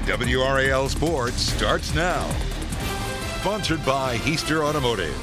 WRAL Sports starts now. Sponsored by Heister Automotive.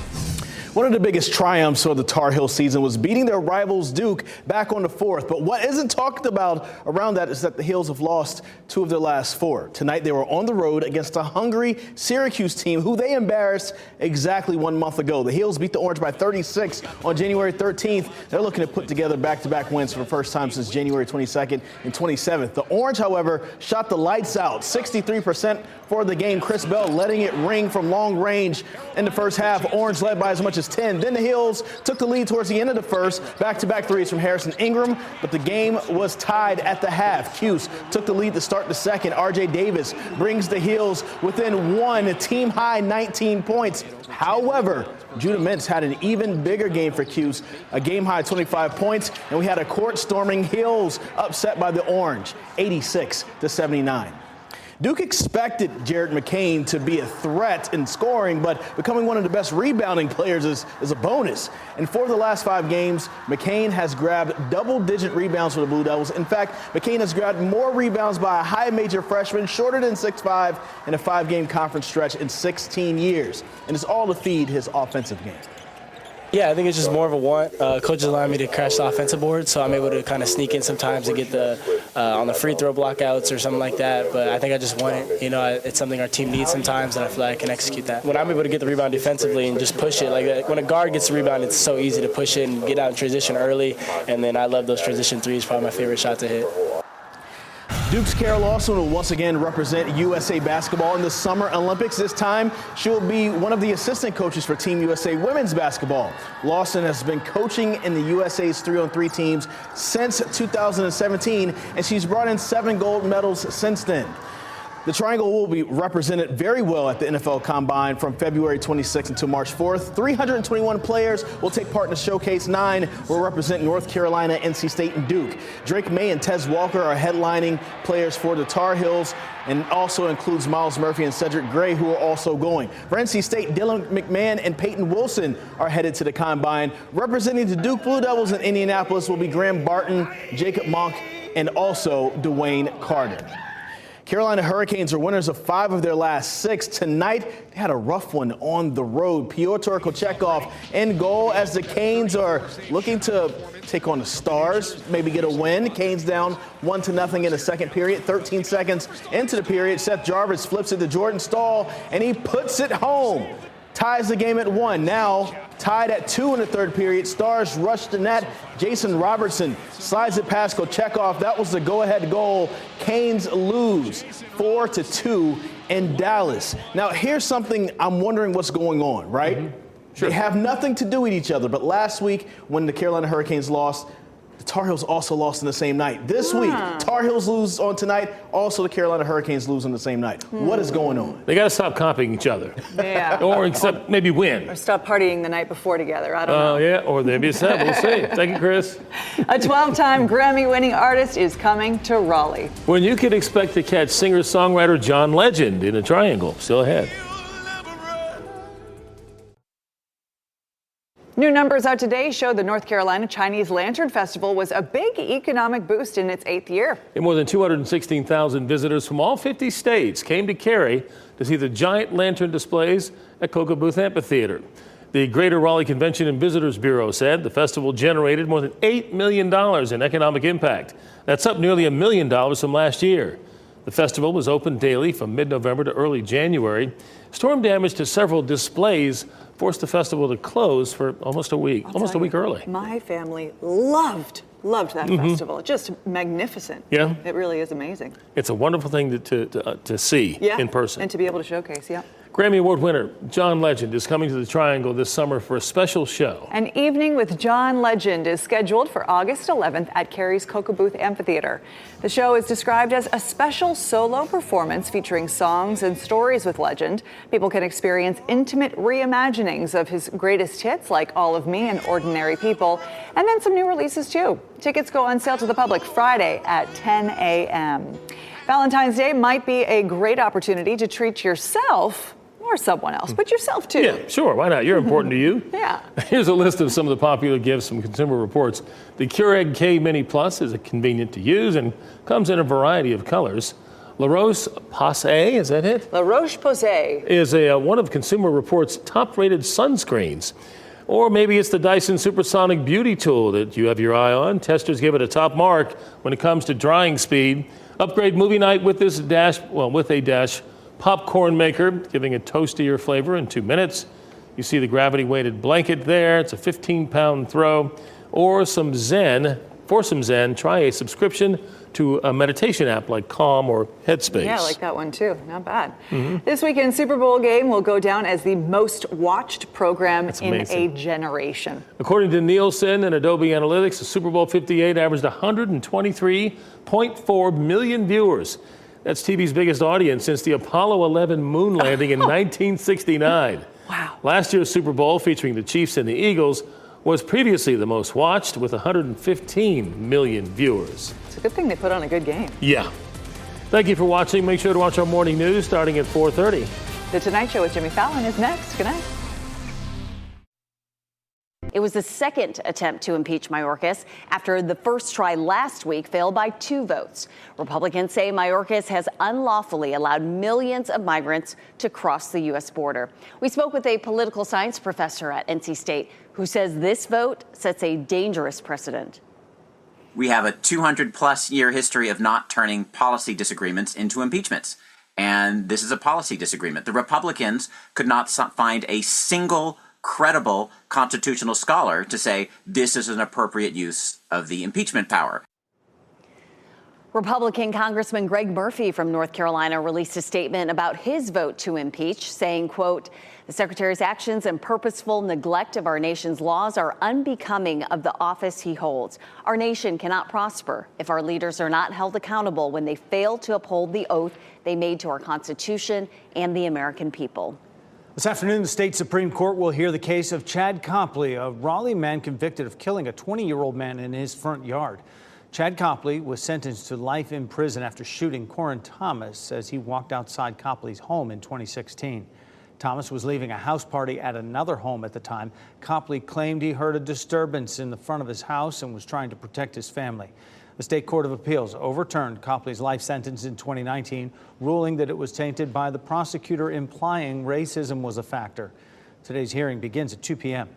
One of the biggest triumphs of the Tar Heel season was beating their rivals Duke back on the 4th. But what isn't talked about around that is that the Heels have lost 2 of their last 4. Tonight they were on the road against a hungry Syracuse team who they embarrassed exactly 1 month ago. The Heels beat the Orange by 36 on January 13th. They're looking to put together back-to-back wins for the first time since January 22nd and 27th. The Orange, however, shot the lights out, 63% for the game. Chris Bell letting it ring from long range in the first half. Orange led by as much as 10. Then the Heels took the lead towards the end of the first. Back-to-back threes from Harrison Ingram, but the game was tied at the half. Cuse took the lead to start the second. R.J. Davis brings the Heels within 1 team-high 19 points. However, Judah Mintz had an even bigger game for Cuse, a game-high 25 points, and we had a court-storming Heels upset by the Orange, 86-79. Duke expected Jared McCain to be a threat in scoring, but becoming one of the best rebounding players is a bonus. And for the last 5 games, McCain has grabbed double-digit rebounds for the Blue Devils. In fact, McCain has grabbed more rebounds by a high major freshman, shorter than 6'5", in a 5-game conference stretch in 16 years. And it's all to feed his offensive game. Yeah, I think it's just more of a want. Coaches allow me to crash the offensive board, so I'm able to kind of sneak in sometimes and get the on the free throw blockouts or something like that. But I think I just want it. You know, it's something our team needs sometimes, and I feel like I can execute that. When I'm able to get the rebound defensively and just push it, like when a guard gets the rebound, it's so easy to push it and get out in transition early. And then I love those transition threes, probably my favorite shot to hit. Duke's Kara Lawson will once again represent USA basketball in the Summer Olympics. This time, she'll be one of the assistant coaches for Team USA women's basketball. Lawson has been coaching in the USA's 3-on-3 teams since 2017, and she's brought in 7 gold medals since then. The Triangle will be represented very well at the NFL Combine from February 26th until March 4th. 321 players will take part in the showcase. 9 will represent North Carolina, NC State, and Duke. Drake May and Tez Walker are headlining players for the Tar Heels, and also includes Miles Murphy and Cedric Gray, who are also going. For NC State, Dylan McMahon and Peyton Wilson are headed to the Combine. Representing the Duke Blue Devils in Indianapolis will be Graham Barton, Jacob Monk, and also Dwayne Carter. Carolina Hurricanes are winners of 5 of their last 6. Tonight, they had a rough one on the road. Pyotr Kochekov in goal as the Canes are looking to take on the Stars, maybe get a win. Canes down 1-0 in the second period. 13 seconds into the period, Seth Jarvis flips it to Jordan Stahl, and he puts it home. Ties the game at 1. Now tied at 2 in the third period. Stars rush the net. Jason Robertson slides it past Kochekov. That was the go-ahead goal. Canes lose 4-2 in Dallas. Now, here's something I'm wondering what's going on, right? Mm-hmm. Sure. They have nothing to do with each other. But last week, when the Carolina Hurricanes lost, the Tar Heels also lost in the same night. This week, Tar Heels lose on tonight. Also, the Carolina Hurricanes lose on the same night. What is going on? They got to stop copying each other. Yeah. Or except maybe win. Or stop partying the night before together. I don't know. Yeah, or maybe it's that. We'll see. Thank you, Chris. A 12-time Grammy-winning artist is coming to Raleigh. When you could expect to catch singer-songwriter John Legend in a Triangle. Still ahead. New numbers out today show the North Carolina Chinese Lantern Festival was a big economic boost in its 8th year. And more than 216,000 visitors from all 50 states came to Cary to see the giant lantern displays at Cocoa Booth Amphitheater. The Greater Raleigh Convention and Visitors Bureau said the festival generated more than $8 million in economic impact. That's up nearly $1 million from last year. The festival was open daily from mid-November to early January. Storm damage to several displays forced the festival to close for almost a week early. My family loved that festival. Just magnificent. Yeah. It really is amazing. It's a wonderful thing to see in person. And to be able to showcase, Grammy Award winner John Legend is coming to the Triangle this summer for a special show. An evening with John Legend is scheduled for August 11th at Cary's Cocoa Booth Amphitheater. The show is described as a special solo performance featuring songs and stories with Legend. People can experience intimate reimaginings of his greatest hits like All of Me and Ordinary People, and then some new releases too. Tickets go on sale to the public Friday at 10 a.m. Valentine's Day might be a great opportunity to treat yourself or someone else, but yourself too. Yeah, sure. Why not? You're important to you. Yeah. Here's a list of some of the popular gifts from Consumer Reports. The Keurig K Mini Plus is convenient to use and comes in a variety of colors. La Roche-Posay, is that it? La Roche-Posay Is one of Consumer Reports' top-rated sunscreens. Or maybe it's the Dyson Supersonic Beauty Tool that you have your eye on. Testers give it a top mark when it comes to drying speed. Upgrade movie night with this with a Dash popcorn maker, giving a toastier flavor in 2 minutes. You see the gravity-weighted blanket there. It's a 15-pound throw. Or some Zen. For some Zen, try a subscription to a meditation app like Calm or Headspace. Yeah, I like that one too. Not bad. This weekend's Super Bowl game will go down as the most watched program in a generation. According to Nielsen and Adobe Analytics, the Super Bowl 58 averaged 123.4 million viewers. That's TV's biggest audience since the Apollo 11 moon landing in 1969. Wow. Last year's Super Bowl, featuring the Chiefs and the Eagles, was previously the most watched with 115 million viewers. It's a good thing they put on a good game. Yeah. Thank you for watching. Make sure to watch our morning news starting at 4:30. The Tonight Show with Jimmy Fallon is next. Good night. It was the second attempt to impeach Mayorkas after the first try last week failed by 2 votes. Republicans say Mayorkas has unlawfully allowed millions of migrants to cross the U.S. border. We spoke with a political science professor at NC State who says this vote sets a dangerous precedent. We have a 200-plus year history of not turning policy disagreements into impeachments. And this is a policy disagreement. The Republicans could not find a single credible constitutional scholar to say this is an appropriate use of the impeachment power. Republican Congressman Greg Murphy from North Carolina released a statement about his vote to impeach, saying, quote, "The secretary's actions and purposeful neglect of our nation's laws are unbecoming of the office he holds. Our nation cannot prosper if our leaders are not held accountable when they fail to uphold the oath they made to our Constitution and the American people." This afternoon, the state Supreme Court will hear the case of Chad Copley, a Raleigh man convicted of killing a 20-year-old man in his front yard. Chad Copley was sentenced to life in prison after shooting Corin Thomas as he walked outside Copley's home in 2016. Thomas was leaving a house party at another home at the time. Copley claimed he heard a disturbance in the front of his house and was trying to protect his family. The State Court of Appeals overturned Copley's life sentence in 2019, ruling that it was tainted by the prosecutor implying racism was a factor. Today's hearing begins at 2 p.m.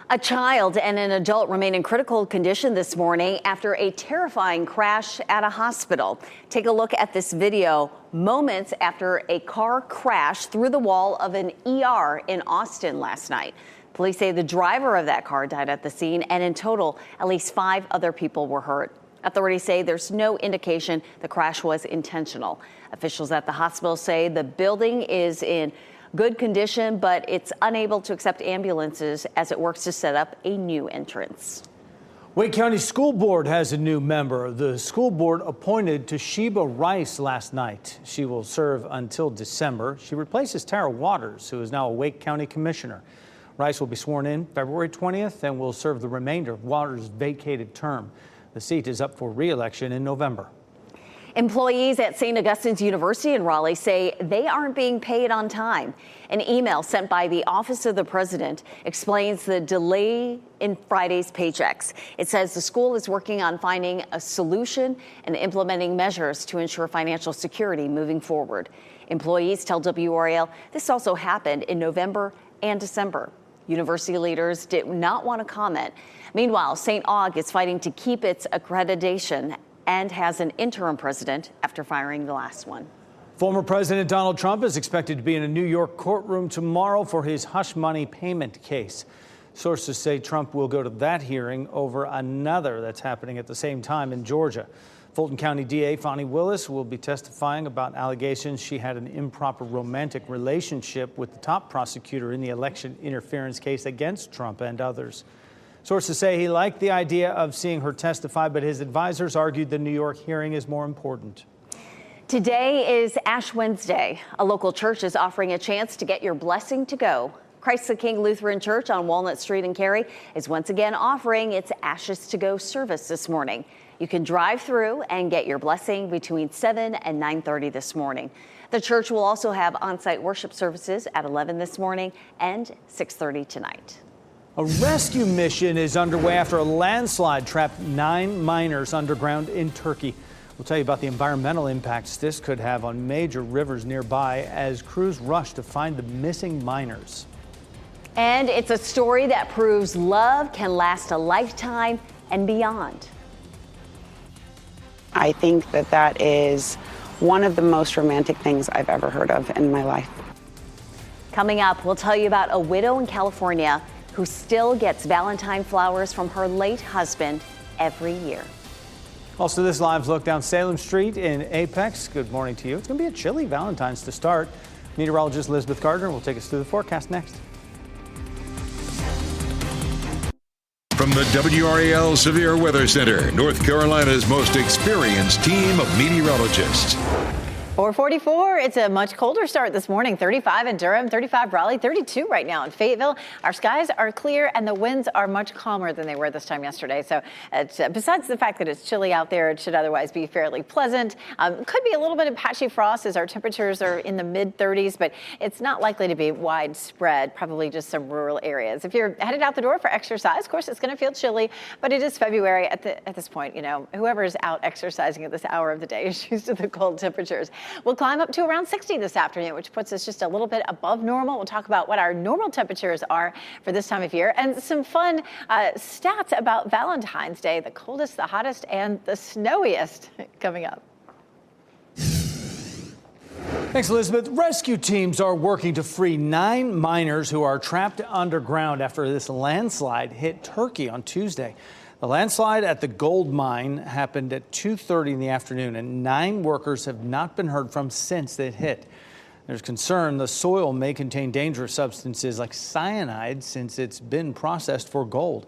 A child and an adult remain in critical condition this morning after a terrifying crash at a hospital. Take a look at this video moments after a car crashed through the wall of an ER in Austin last night. Police say the driver of that car died at the scene, and in total, at least 5 other people were hurt. Authorities say there's no indication the crash was intentional. Officials at the hospital say the building is in good condition, but it's unable to accept ambulances as it works to set up a new entrance. Wake County School Board has a new member. The school board appointed Toshiba Rice last night. She will serve until December. She replaces Tara Waters, who is now a Wake County commissioner. Rice will be sworn in February 20th and will serve the remainder of Waters' vacated term. The seat is up for re-election in November. Employees at St. Augustine's University in Raleigh say they aren't being paid on time. An email sent by the Office of the President explains the delay in Friday's paychecks. It says the school is working on finding a solution and implementing measures to ensure financial security moving forward. Employees tell WRAL this also happened in November and December. University leaders did not want to comment. Meanwhile, St. Aug is fighting to keep its accreditation and has an interim president after firing the last one. Former President Donald Trump is expected to be in a New York courtroom tomorrow for his hush money payment case. Sources say Trump will go to that hearing over another that's happening at the same time in Georgia. Fulton County DA Fonnie Willis will be testifying about allegations she had an improper romantic relationship with the top prosecutor in the election interference case against Trump and others. Sources say he liked the idea of seeing her testify, but his advisors argued the New York hearing is more important. Today is Ash Wednesday. A local church is offering a chance to get your blessing to go. Christ the King Lutheran Church on Walnut Street in Cary is once again offering its Ashes to Go service this morning. You can drive through and get your blessing between 7 and 9:30 this morning. The church will also have on-site worship services at 11 this morning and 6:30 tonight. A rescue mission is underway after a landslide trapped 9 miners underground in Turkey. We'll tell you about the environmental impacts this could have on major rivers nearby as crews rush to find the missing miners. And it's a story that proves love can last a lifetime and beyond. I think that is one of the most romantic things I've ever heard of in my life. Coming up, we'll tell you about a widow in California who still gets Valentine flowers from her late husband every year. Also, this live look down Salem Street in Apex. Good morning to you. It's going to be a chilly Valentine's to start. Meteorologist Elizabeth Gardner will take us through the forecast next. From the WRAL Severe Weather Center, North Carolina's most experienced team of meteorologists. 444, it's a much colder start this morning. 35 in Durham, 35 Raleigh, 32 right now in Fayetteville. Our skies are clear and the winds are much calmer than they were this time yesterday. So besides the fact that it's chilly out there, it should otherwise be fairly pleasant. Could be a little bit of patchy frost as our temperatures are in the mid 30s, but it's not likely to be widespread, probably just some rural areas. If you're headed out the door for exercise, of course, it's going to feel chilly, but it is February at this point. You know, whoever is out exercising at this hour of the day is used to the cold temperatures. We'll climb up to around 60 this afternoon, which puts us just a little bit above normal. We'll talk about what our normal temperatures are for this time of year and some fun stats about Valentine's Day, the coldest, the hottest, and the snowiest coming up. Thanks, Elizabeth. Rescue teams are working to free 9 miners who are trapped underground after this landslide hit Turkey on Tuesday. The landslide at the gold mine happened at 2:30 in the afternoon, and 9 workers have not been heard from since it hit. There's concern the soil may contain dangerous substances like cyanide since it's been processed for gold.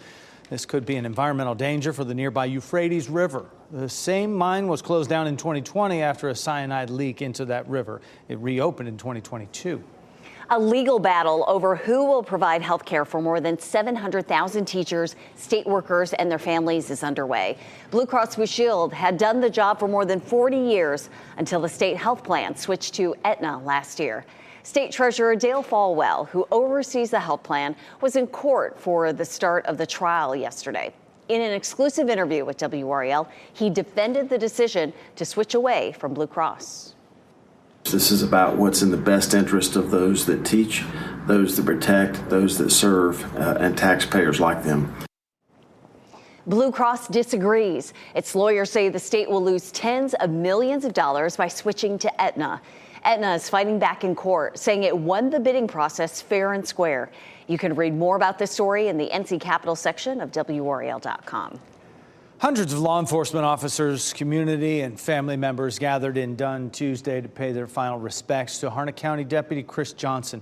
This could be an environmental danger for the nearby Euphrates River. The same mine was closed down in 2020 after a cyanide leak into that river. It reopened in 2022. A legal battle over who will provide health care for more than 700,000 teachers, state workers, and their families is underway. Blue Cross Blue Shield had done the job for more than 40 years until the state health plan switched to Aetna last year. State Treasurer Dale Falwell, who oversees the health plan, was in court for the start of the trial yesterday. In an exclusive interview with WRAL, he defended the decision to switch away from Blue Cross. This is about what's in the best interest of those that teach, those that protect, those that serve, and taxpayers like them. Blue Cross disagrees. Its lawyers say the state will lose tens of millions of dollars by switching to Aetna. Aetna is fighting back in court, saying it won the bidding process fair and square. You can read more about this story in the NC Capital section of WRAL.com. Hundreds of law enforcement officers, community, and family members gathered in Dunn Tuesday to pay their final respects to Harnett County Deputy Chris Johnson.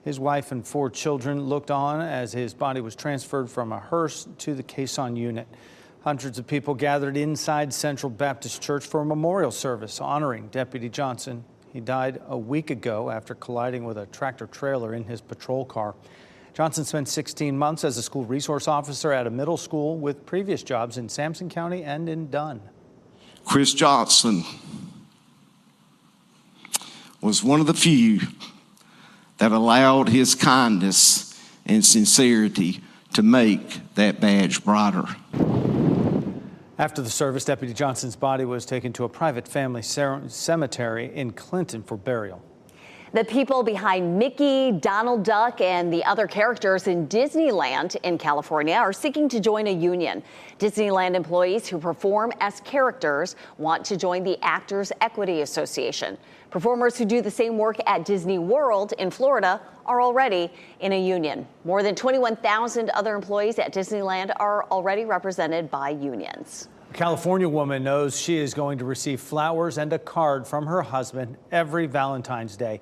His wife and 4 children looked on as his body was transferred from a hearse to the caisson unit. Hundreds of people gathered inside Central Baptist Church for a memorial service honoring Deputy Johnson. He died a week ago after colliding with a tractor trailer in his patrol car. Johnson spent 16 months as a school resource officer at a middle school with previous jobs in Sampson County and in Dunn. Chris Johnson was one of the few that allowed his kindness and sincerity to make that badge brighter. After the service, Deputy Johnson's body was taken to a private family cemetery in Clinton for burial. The people behind Mickey, Donald Duck, and the other characters in Disneyland in California are seeking to join a union. Disneyland employees who perform as characters want to join the Actors Equity Association. Performers who do the same work at Disney World in Florida are already in a union. More than 21,000 other employees at Disneyland are already represented by unions. A California woman knows she is going to receive flowers and a card from her husband every Valentine's Day.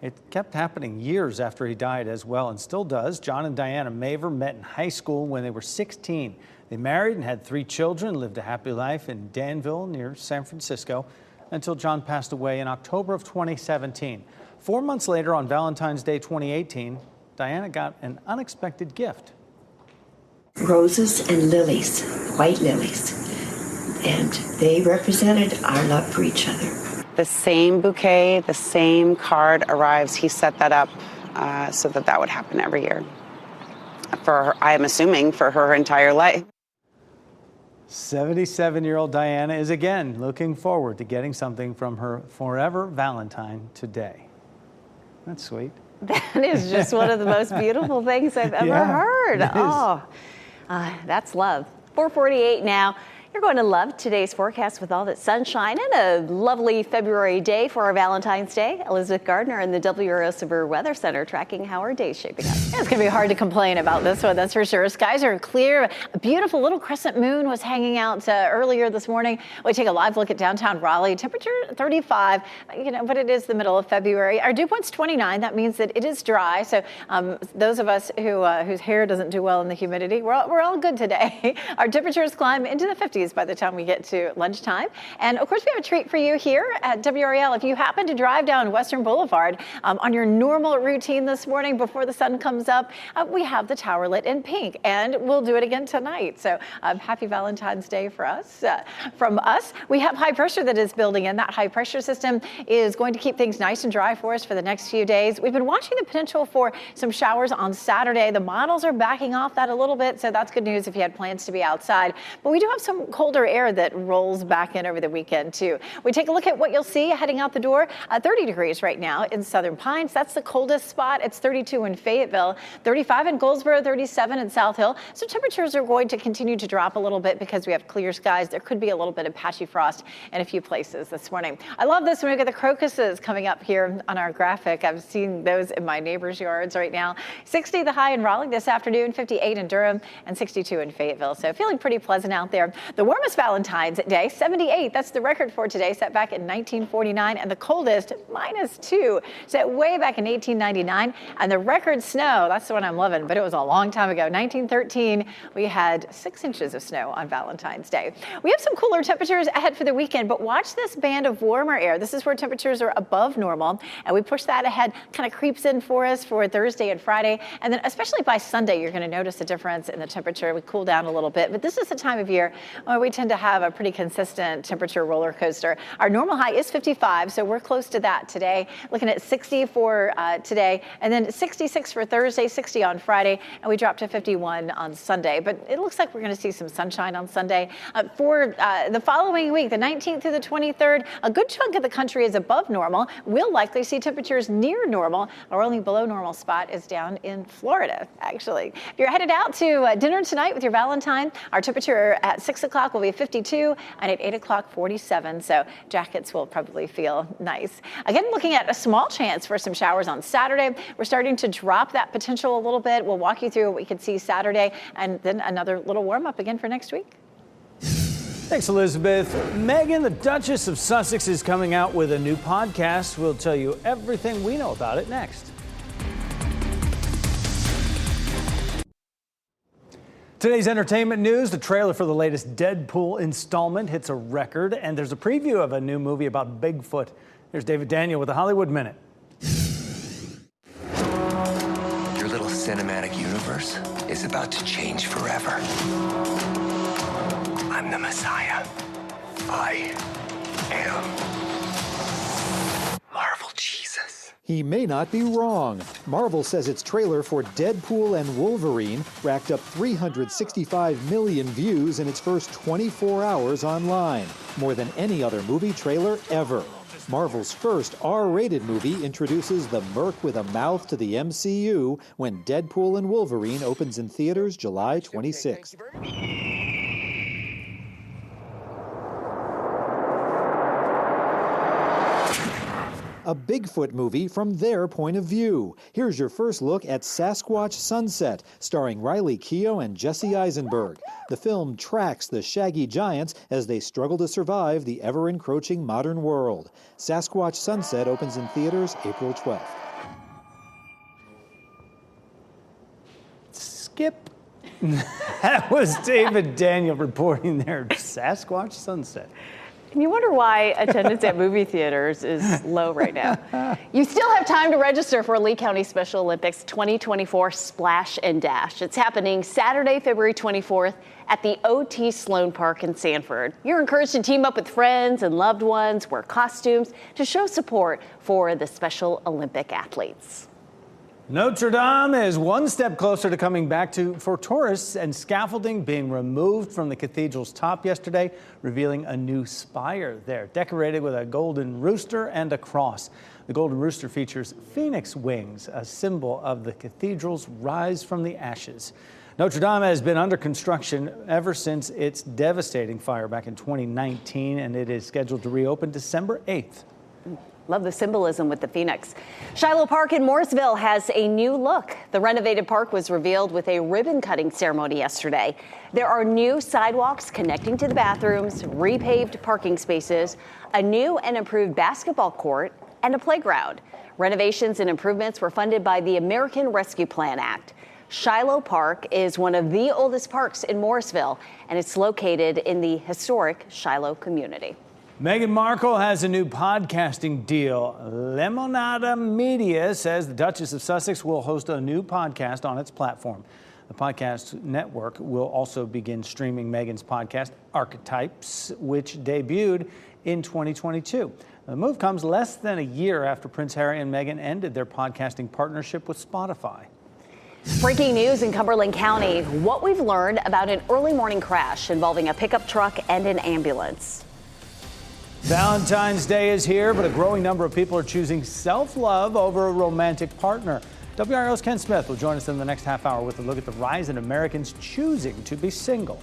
It kept happening years after he died as well, and still does. John and Diana Maver met in high school when they were 16. They married and had 3 children, lived a happy life in Danville near San Francisco until John passed away in October of 2017. 4 months later, on Valentine's Day 2018, Diana got an unexpected gift. Roses and lilies, white lilies, and they represented our love for each other. The same bouquet, the same card arrives. He set that up so that would happen every year. For her, I am assuming for her entire life. 77-year-old Diana is again looking forward to getting something from her forever Valentine today. That's sweet. That is just one of the most beautiful things I've ever heard. Oh, that's love. 4:48 now. You're going to love today's forecast with all that sunshine and a lovely February day for our Valentine's Day. Elizabeth Gardner in the WRAL Severe Weather Center tracking how our day's shaping up. It's going to be hard to complain about this one, that's for sure. Skies are clear. A beautiful little crescent moon was hanging out earlier this morning. We take a live look at downtown Raleigh. Temperature 35, but it is the middle of February. Our dew point's 29. That means that it is dry. So those of us whose hair doesn't do well in the humidity, we're all good today. Our temperatures climb into the 50s by the time we get to lunchtime. And of course, we have a treat for you here at WRAL. If you happen to drive down Western Boulevard on your normal routine this morning before the sun comes up, we have the tower lit in pink, and we'll do it again tonight. So happy Valentine's Day for us. From us, we have high pressure that is building in. That high pressure system is going to keep things nice and dry for us for the next few days. We've been watching the potential for some showers on Saturday. The models are backing off that a little bit, so that's good news if you had plans to be outside. But we do have some colder air that rolls back in over the weekend too. We take a look at what you'll see heading out the door. 30 degrees right now in Southern Pines. That's the coldest spot. It's 32 in Fayetteville, 35 in Goldsboro, 37 in South Hill. So temperatures are going to continue to drop a little bit because we have clear skies. There could be a little bit of patchy frost in a few places this morning. I love this when we get the crocuses coming up here on our graphic. I've seen those in my neighbors' yards right now. 60 the high in Raleigh this afternoon, 58 in Durham, and 62 in Fayetteville. So feeling pretty pleasant out there. The warmest Valentine's Day, 78. That's the record for today, set back in 1949, and the coldest, -2, set way back in 1899. And the record snow, that's the one I'm loving, but it was a long time ago. 1913, we had 6 inches of snow on Valentine's Day. We have some cooler temperatures ahead for the weekend, but watch this band of warmer air. This is where temperatures are above normal, and we push that ahead, kind of creeps in for us for Thursday and Friday. And then especially by Sunday, you're going to notice a difference in the temperature. We cool down a little bit, but this is the time of year where we tend to have a pretty consistent temperature roller coaster. Our normal high is 55, so we're close to that today. Looking at 60 for today, and then 66 for Thursday, 60 on Friday, and we drop to 51 on Sunday. But it looks like we're going to see some sunshine on Sunday. For the following week, the 19th through the 23rd, a good chunk of the country is above normal. We'll likely see temperatures near normal. Our only below normal spot is down in Florida, actually. If you're headed out to dinner tonight with your Valentine, our temperature at 6 o'clock will be 52, and at 8 o'clock, 47. So jackets will probably feel nice. Again, looking at a small chance for some showers on Saturday. We're starting to drop that potential a little bit. We'll walk you through what we could see Saturday, and then another little warm up again for next week. Thanks, Elizabeth. Meghan, the Duchess of Sussex, is coming out with a new podcast. We'll tell you everything we know about it next. Today's entertainment news, the trailer for the latest Deadpool installment hits a record, and there's a preview of a new movie about Bigfoot. Here's David Daniel with a Hollywood Minute. Your little cinematic universe is about to change forever. I'm the Messiah. I am Marvel Jesus. He may not be wrong. Marvel says its trailer for Deadpool and Wolverine racked up 365 million views in its first 24 hours online, more than any other movie trailer ever. Marvel's first R-rated movie introduces the Merc with a mouth to the MCU when Deadpool and Wolverine opens in theaters July 26th. A Bigfoot movie from their point of view. Here's your first look at Sasquatch Sunset, starring Riley Keough and Jesse Eisenberg. The film tracks the shaggy giants as they struggle to survive the ever-encroaching modern world. Sasquatch Sunset opens in theaters April 12th. Skip. That was David Daniel reporting there. Sasquatch Sunset. And you wonder why attendance at movie theaters is low right now. You still have time to register for Lee County Special Olympics 2024 Splash and Dash. It's happening Saturday, February 24th at the OT Sloan Park in Sanford. You're encouraged to team up with friends and loved ones, wear costumes to show support for the Special Olympic athletes. Notre Dame is one step closer to coming back for tourists, and scaffolding being removed from the cathedral's top yesterday, revealing a new spire there, decorated with a golden rooster and a cross. The golden rooster features phoenix wings, a symbol of the cathedral's rise from the ashes. Notre Dame has been under construction ever since its devastating fire back in 2019, and it is scheduled to reopen December 8th. Love the symbolism with the phoenix. Shiloh Park in Morrisville has a new look. The renovated park was revealed with a ribbon cutting ceremony yesterday. There are new sidewalks connecting to the bathrooms, repaved parking spaces, a new and improved basketball court, and a playground. Renovations and improvements were funded by the American Rescue Plan Act. Shiloh Park is one of the oldest parks in Morrisville, and it's located in the historic Shiloh community. Meghan Markle has a new podcasting deal. Lemonada Media says the Duchess of Sussex will host a new podcast on its platform. The podcast network will also begin streaming Meghan's podcast, Archetypes, which debuted in 2022. The move comes less than a year after Prince Harry and Meghan ended their podcasting partnership with Spotify. Breaking news in Cumberland County, what we've learned about an early morning crash involving a pickup truck and an ambulance. Valentine's Day is here, but a growing number of people are choosing self-love over a romantic partner. WRAL's Ken Smith will join us in the next half hour with a look at the rise in Americans choosing to be single.